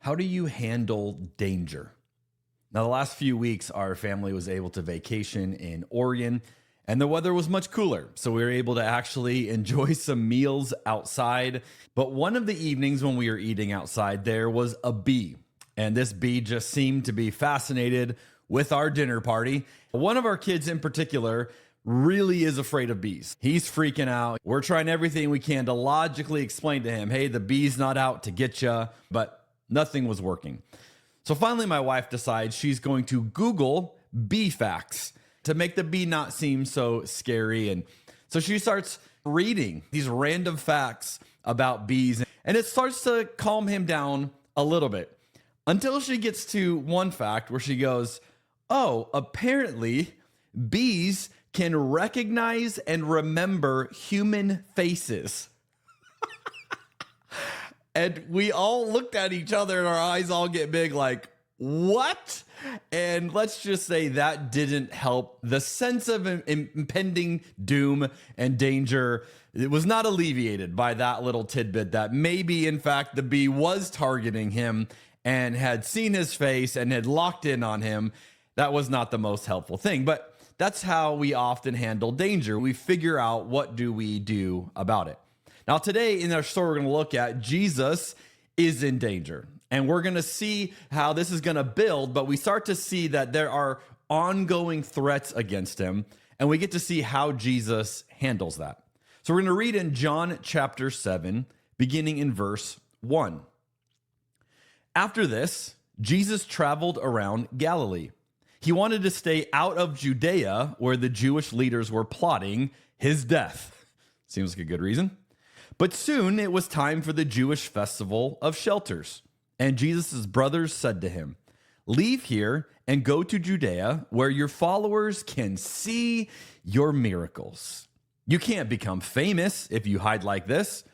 How do you handle danger? Now, the last few weeks, our family was able to vacation in Oregon, and the weather was much cooler. So we were able to actually enjoy some meals outside. But one of the evenings when we were eating outside, there was a bee. And this bee just seemed to be fascinated with our dinner party. One of our kids in particular really is afraid of bees. He's freaking out. We're trying everything we can to logically explain to him, hey, the bee's not out to get you, but nothing was working. So finally, my wife decides she's going to Google bee facts to make the bee not seem so scary. And so she starts reading these random facts about bees, and it starts to calm him down a little bit until she gets to one fact where she goes, oh, apparently bees can recognize and remember human faces. And we all looked at each other and our eyes all get big like, what? And let's just say that didn't help. The sense of impending doom and danger, it was not alleviated by that little tidbit that maybe, in fact, the bee was targeting him and had seen his face and had locked in on him. That was not the most helpful thing. But that's how we often handle danger. We figure out what do we do about it. Now, today in our story, we're going to look at Jesus is in danger. And we're going to see how this is going to build, but we start to see that there are ongoing threats against him, and we get to see how Jesus handles that. So we're going to read in John chapter 7, beginning in verse 1. After this, Jesus traveled around Galilee. He wanted to stay out of Judea, where the Jewish leaders were plotting his death. Seems like a good reason. But soon it was time for the Jewish festival of shelters. And Jesus' brothers said to him, leave here and go to Judea where your followers can see your miracles. You can't become famous if you hide like this.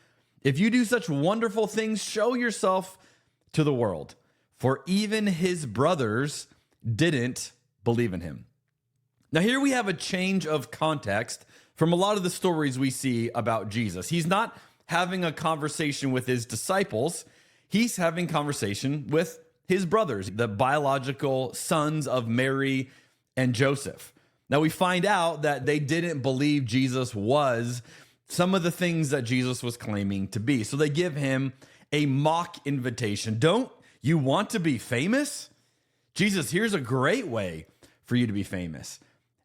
If you do such wonderful things, show yourself to the world. For even his brothers didn't believe in him. Now here we have a change of context from a lot of the stories we see about Jesus. He's not having a conversation with his disciples. He's having conversation with his brothers, the biological sons of Mary and Joseph. Now we find out that they didn't believe Jesus was some of the things that Jesus was claiming to be. So they give him a mock invitation. Don't you want to be famous? Jesus, here's a great way for you to be famous.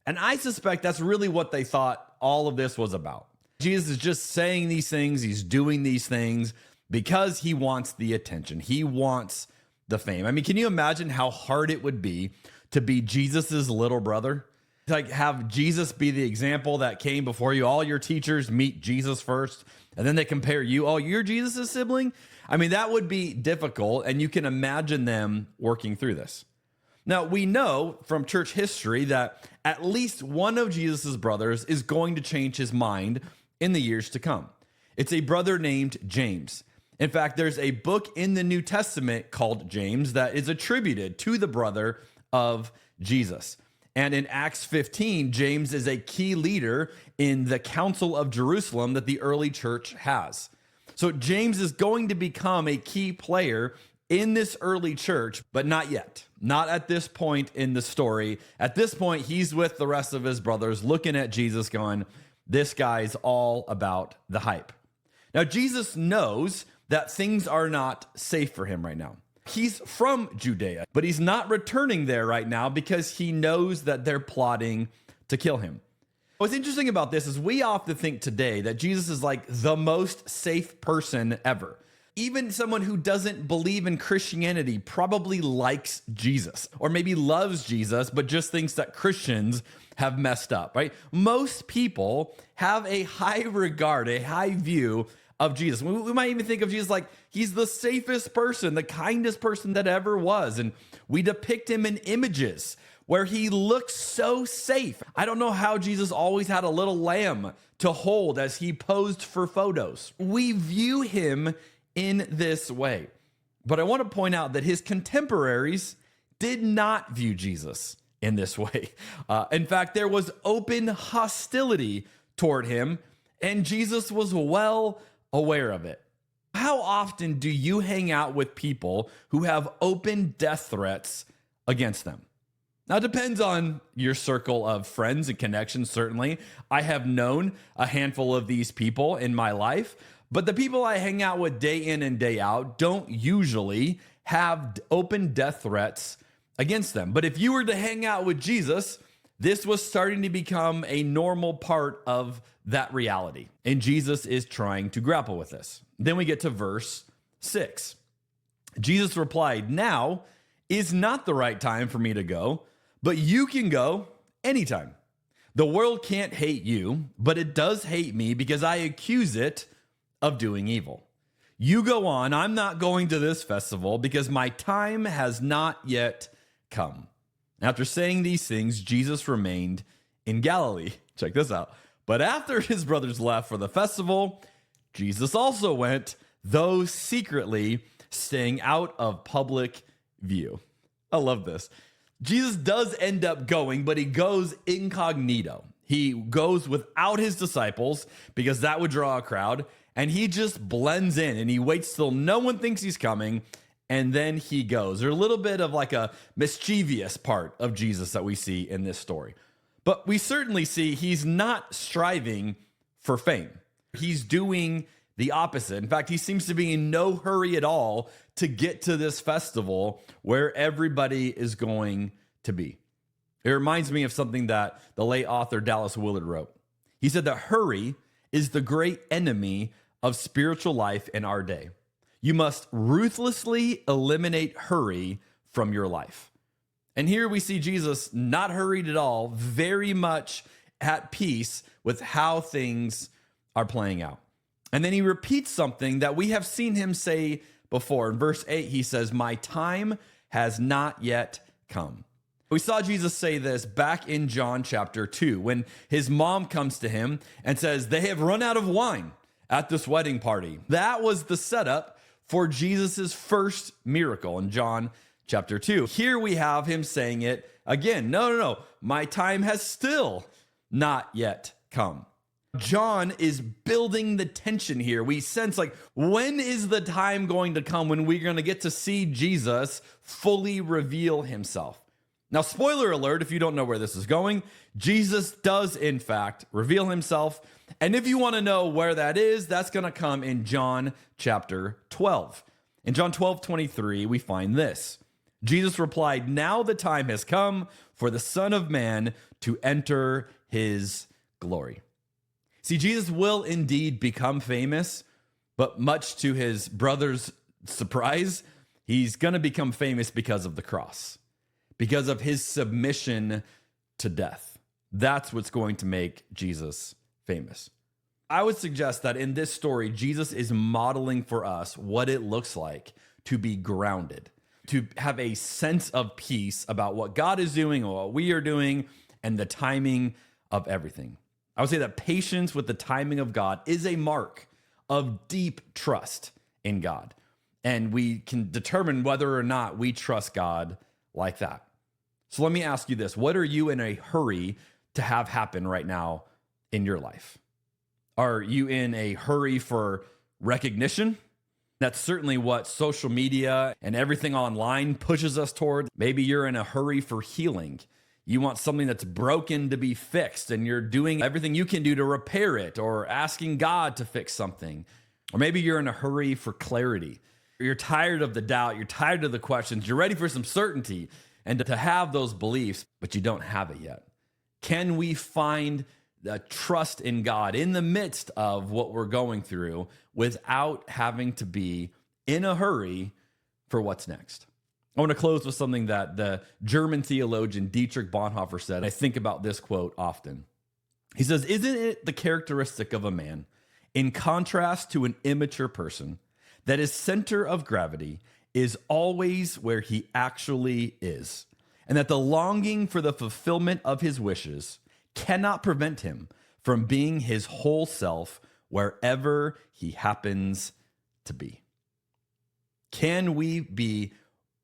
And I suspect that's really what they thought all of this was about. Jesus is just saying these things. He's doing these things because he wants the attention. He wants the fame. I mean, can you imagine how hard it would be to be Jesus's little brother? Like have Jesus be the example that came before you. All your teachers meet Jesus first, and then they compare you. Oh, you're Jesus's sibling? I mean, that would be difficult, and you can imagine them working through this. Now, we know from church history that at least one of Jesus's brothers is going to change his mind in the years to come. It's a brother named James. In fact, there's a book in the New Testament called James that is attributed to the brother of Jesus. And in Acts 15, James is a key leader in the Council of Jerusalem that the early church has. So James is going to become a key player in this early church, but not yet. Not at this point in the story. At this point, he's with the rest of his brothers looking at Jesus going, this guy's all about the hype. Now, Jesus knows that things are not safe for him right now. He's from Judea, but he's not returning there right now because he knows that they're plotting to kill him. What's interesting about this is we often think today that Jesus is like the most safe person ever. Even someone who doesn't believe in Christianity probably likes Jesus or maybe loves Jesus, but just thinks that Christians have messed up, right? Most people have a high regard, a high view of Jesus. We might even think of Jesus like he's the safest person, the kindest person that ever was. And we depict him in images where he looks so safe. I don't know how Jesus always had a little lamb to hold as he posed for photos. We view him in this way. But I want to point out that his contemporaries did not view Jesus in this way. In fact, there was open hostility toward him, and Jesus was well aware of it. How often do you hang out with people who have open death threats against them? Now, it depends on your circle of friends and connections, certainly. I have known a handful of these people in my life, but the people I hang out with day in and day out don't usually have open death threats against them. But if you were to hang out with Jesus, this was starting to become a normal part of that reality. And Jesus is trying to grapple with this. Then we get to verse 6. Jesus replied, "Now is not the right time for me to go, but you can go anytime. The world can't hate you, but it does hate me because I accuse it of doing evil. You go on. I'm not going to this festival because my time has not yet come." After saying these things, Jesus remained in Galilee. Check this out. But after his brothers left for the festival, Jesus also went, though secretly, staying out of public view. I love this. Jesus does end up going, but he goes incognito. He goes without his disciples because that would draw a crowd, and he just blends in and he waits till no one thinks he's coming, and then he goes. There's a little bit of like a mischievous part of Jesus that we see in this story. But we certainly see he's not striving for fame. He's doing the opposite. In fact, he seems to be in no hurry at all to get to this festival where everybody is going to be. It reminds me of something that the late author Dallas Willard wrote. He said that hurry is the great enemy of spiritual life in our day. You must ruthlessly eliminate hurry from your life. And here we see Jesus not hurried at all, very much at peace with how things are playing out. And then he repeats something that we have seen him say before. In verse 8, he says, "My time has not yet come." We saw Jesus say this back in John chapter 2, when his mom comes to him and says, "They have run out of wine at this wedding party." That was the setup for Jesus's first miracle in John chapter 2. Here we have him saying it again. No. My time has still not yet come. John is building the tension here. We sense like, when is the time going to come when we're going to get to see Jesus fully reveal himself? Now, spoiler alert, if you don't know where this is going, Jesus does in fact reveal himself. And if you want to know where that is, that's going to come in John chapter 12. In John 12:23, we find this. Jesus replied, "Now the time has come for the Son of Man to enter his glory." See, Jesus will indeed become famous, but much to his brother's surprise, he's going to become famous because of the cross, because of his submission to death. That's what's going to make Jesus famous. I would suggest that in this story, Jesus is modeling for us what it looks like to be grounded, to have a sense of peace about what God is doing or what we are doing and the timing of everything. I would say that patience with the timing of God is a mark of deep trust in God. And we can determine whether or not we trust God like that. So let me ask you this. What are you in a hurry to have happen right now in your life? Are you in a hurry for recognition? That's certainly what social media and everything online pushes us toward. Maybe you're in a hurry for healing. You want something that's broken to be fixed, and you're doing everything you can do to repair it or asking God to fix something. Or maybe you're in a hurry for clarity. You're tired of the doubt. You're tired of the questions. You're ready for some certainty and to have those beliefs, but you don't have it yet. Can we find the trust in God in the midst of what we're going through without having to be in a hurry for what's next? I want to close with something that the German theologian Dietrich Bonhoeffer said. I think about this quote often. He says, "Isn't it the characteristic of a man, in contrast to an immature person, that his center of gravity is always where he actually is, and that the longing for the fulfillment of his wishes cannot prevent him from being his whole self wherever he happens to be?" Can we be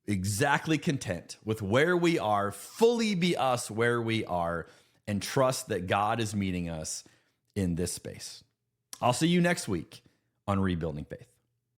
exactly content with where we are, fully be us where we are, and trust that God is meeting us in this space? I'll see you next week on Rebuilding Faith.